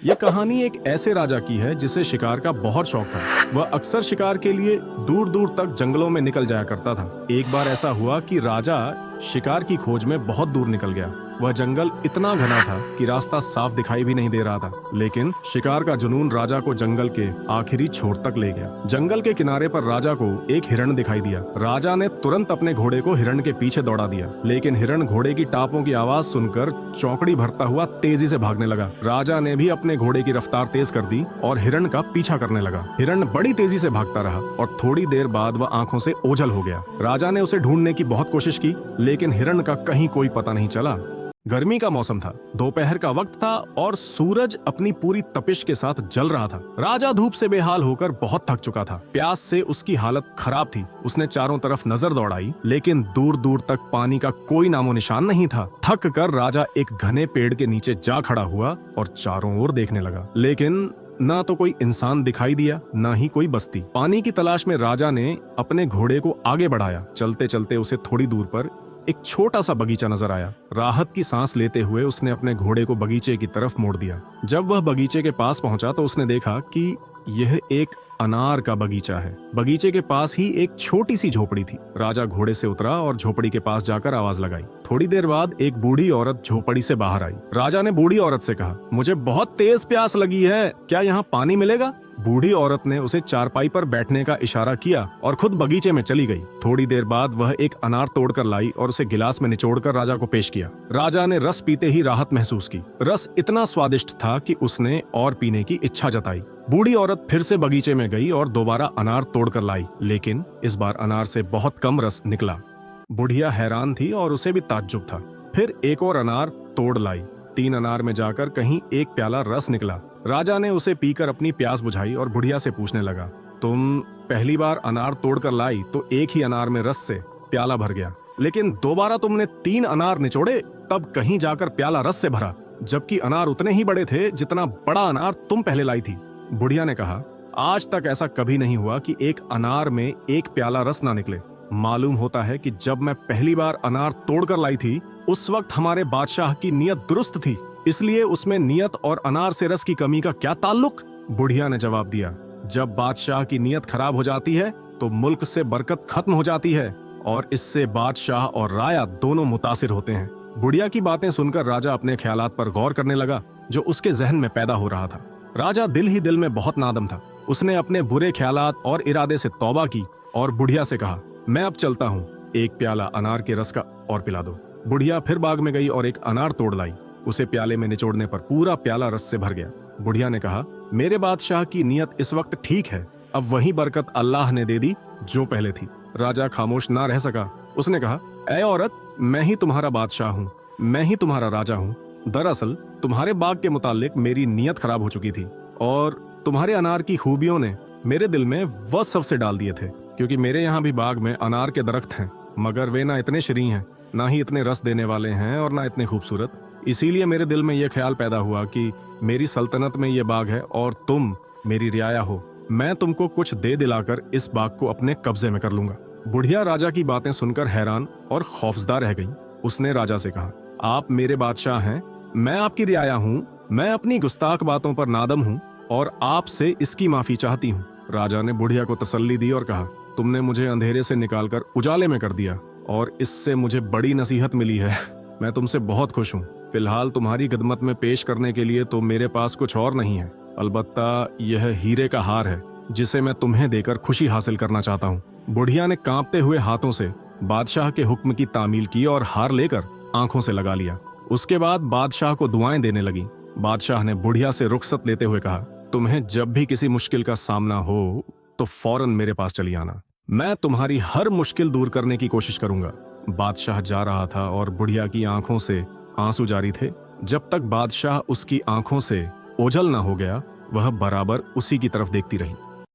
ये कहानी एक ऐसे राजा की है जिसे शिकार का बहुत शौक था। वह अक्सर शिकार के लिए दूर दूर तक जंगलों में निकल जाया करता था। एक बार ऐसा हुआ कि राजा शिकार की खोज में बहुत दूर निकल गया। वह जंगल इतना घना था कि रास्ता साफ दिखाई भी नहीं दे रहा था, लेकिन शिकार का जुनून राजा को जंगल के आखिरी छोर तक ले गया। जंगल के किनारे पर राजा को एक हिरण दिखाई दिया। राजा ने तुरंत अपने घोड़े को हिरण के पीछे दौड़ा दिया, लेकिन हिरण घोड़े की टापों की आवाज सुनकर चौकड़ी भरता हुआ तेजी से भागने लगा। राजा ने भी अपने घोड़े की रफ्तार तेज कर दी और हिरण का पीछा करने लगा। हिरण बड़ी तेजी से भागता रहा और थोड़ी देर बाद वह आंखों से ओझल हो गया। राजा ने उसे ढूंढने की बहुत कोशिश की, लेकिन हिरण का कहीं कोई पता नहीं चला। गर्मी का मौसम था, दोपहर का वक्त था और सूरज अपनी पूरी तपिश के साथ जल रहा था। राजा धूप से बेहाल होकर बहुत थक चुका था। प्यास से उसकी हालत खराब थी। उसने चारों तरफ नजर दौड़ाई, लेकिन दूर दूर तक पानी का कोई नामो निशान नहीं था। थक कर राजा एक घने पेड़ के नीचे जा खड़ा हुआ और चारों ओर देखने लगा, लेकिन ना तो कोई इंसान दिखाई दिया, ना ही कोई बस्ती। पानी की तलाश में राजा ने अपने घोड़े को आगे बढ़ाया। चलते चलते उसे थोड़ी दूर पर एक छोटा सा बगीचा नजर आया। राहत की सांस लेते हुए उसने अपने घोड़े को बगीचे की तरफ मोड़ दिया। जब वह बगीचे के पास पहुंचा तो उसने देखा कि यह एक अनार का बगीचा है। बगीचे के पास ही एक छोटी सी झोपड़ी थी। राजा घोड़े से उतरा और झोपड़ी के पास जाकर आवाज लगाई। थोड़ी देर बाद एक बूढ़ी औरत झोपड़ी से बाहर आई। राजा ने बूढ़ी औरत से कहा, मुझे बहुत तेज प्यास लगी है, क्या यहाँ पानी मिलेगा? बूढ़ी औरत ने उसे चारपाई पर बैठने का इशारा किया और खुद बगीचे में चली गई। थोड़ी देर बाद वह एक अनार तोड़कर लाई और उसे गिलास में निचोड़कर राजा को पेश किया। राजा ने रस पीते ही राहत महसूस की। रस इतना स्वादिष्ट था कि उसने और पीने की इच्छा जताई। बूढ़ी औरत फिर से बगीचे में गई और दोबारा अनार तोड़कर लाई, लेकिन इस बार अनार से बहुत कम रस निकला। बुढ़िया हैरान थी और उसे भी ताज्जुब था। फिर एक और अनार तोड़ लाई। 3 अनार में जाकर कहीं एक प्याला रस निकला। राजा ने उसे पीकर अपनी प्यास बुझाई और बुढ़िया से पूछने लगा, तुम पहली बार अनार तोड़कर लाई तो एक ही अनार में रस से प्याला भर गया, लेकिन दोबारा तुमने 3 अनार निचोड़े तब कहीं जाकर प्याला रस से भरा, जबकि अनार उतने ही बड़े थे जितना बड़ा अनार तुम पहले लाई थी। बुढ़िया ने कहा, आज तक ऐसा कभी नहीं हुआ कि एक अनार में एक प्याला रस ना निकले। मालूम होता है कि जब मैं पहली बार अनार तोड़कर लाई थी उस वक्त हमारे बादशाह की नीयत दुरुस्त थी, इसलिए उसमें नियत और अनार से रस की कमी का क्या ताल्लुक? बुढ़िया ने जवाब दिया, जब बादशाह की नियत खराब हो जाती है तो मुल्क से बरकत खत्म हो जाती है और इससे बादशाह और राया दोनों मुतासिर होते हैं। बुढ़िया की बातें सुनकर राजा अपने ख्यालात पर गौर करने लगा जो उसके जहन में पैदा हो रहा था। राजा दिल ही दिल में बहुत नादम था। उसने अपने बुरे ख्यालात और इरादे से तौबा की और बुढ़िया से कहा, मैं अब चलता हूँ, एक प्याला अनार के रस का और पिला दो। बुढ़िया फिर बाग में गई और एक अनार तोड़ लाई। उसे प्याले में निचोड़ने पर पूरा प्याला रस से भर गया। बुढ़िया ने कहा, मेरे बादशाह की नीयत इस वक्त ठीक है, अब वही बरकत अल्लाह ने दे दी जो पहले थी। राजा खामोश ना रह सका। उसने कहा, ऐ औरत, मैं ही तुम्हारा बादशाह हूँ, मैं ही तुम्हारा राजा हूँ। दरअसल तुम्हारे बाग के मुतालिक मेरी नीयत खराब हो चुकी थी और तुम्हारे अनार की खूबियों ने मेरे दिल में वसव से डाल दिए थे, क्योंकि मेरे यहाँ भी बाग में अनार के दरख्त हैं, मगर वे ना इतने शरीं हैं, ना ही इतने रस देने वाले हैं और ना इतने खूबसूरत। इसीलिए मेरे दिल में यह ख्याल पैदा हुआ कि मेरी सल्तनत में यह बाग है और तुम मेरी रियाया हो, मैं तुमको कुछ दे दिलाकर इस बाग को अपने कब्जे में कर लूंगा। बुढ़िया राजा की बातें सुनकर हैरान और खौफजदा रह गई। उसने राजा से कहा, आप मेरे बादशाह हैं, मैं आपकी रियाया हूँ, मैं अपनी गुस्ताख बातों पर नादम हूँ और आपसे इसकी माफी चाहती हूँ। राजा ने बुढ़िया को तसल्ली दी और कहा, तुमने मुझे अंधेरे से निकालकर उजाले में कर दिया और इससे मुझे बड़ी नसीहत मिली है। मैं तुमसे बहुत खुश हूँ। फिलहाल तुम्हारी खिदमत में पेश करने के लिए तो मेरे पास कुछ और नहीं है, अलबत्ता यह हीरे का हार है जिसे मैं तुम्हें देकर खुशी हासिल करना चाहता हूँ। बुढ़िया ने कांपते हुए हाथों से बादशाह के हुक्म की तामील की और हार लेकर आंखों से लगा लिया। उसके बाद बादशाह को दुआएं देने लगी। बादशाह ने बुढ़िया से रुखसत लेते हुए कहा, तुम्हें जब भी किसी मुश्किल का सामना हो तो फौरन मेरे पास चली आना, मैं तुम्हारी हर मुश्किल दूर करने की कोशिश करूंगा। बादशाह जा रहा था और बुढ़िया की आंखों से आंसू जारी थे। जब तक बादशाह उसकी आंखों से ओझल ना हो गया वह बराबर उसी की तरफ देखती रही।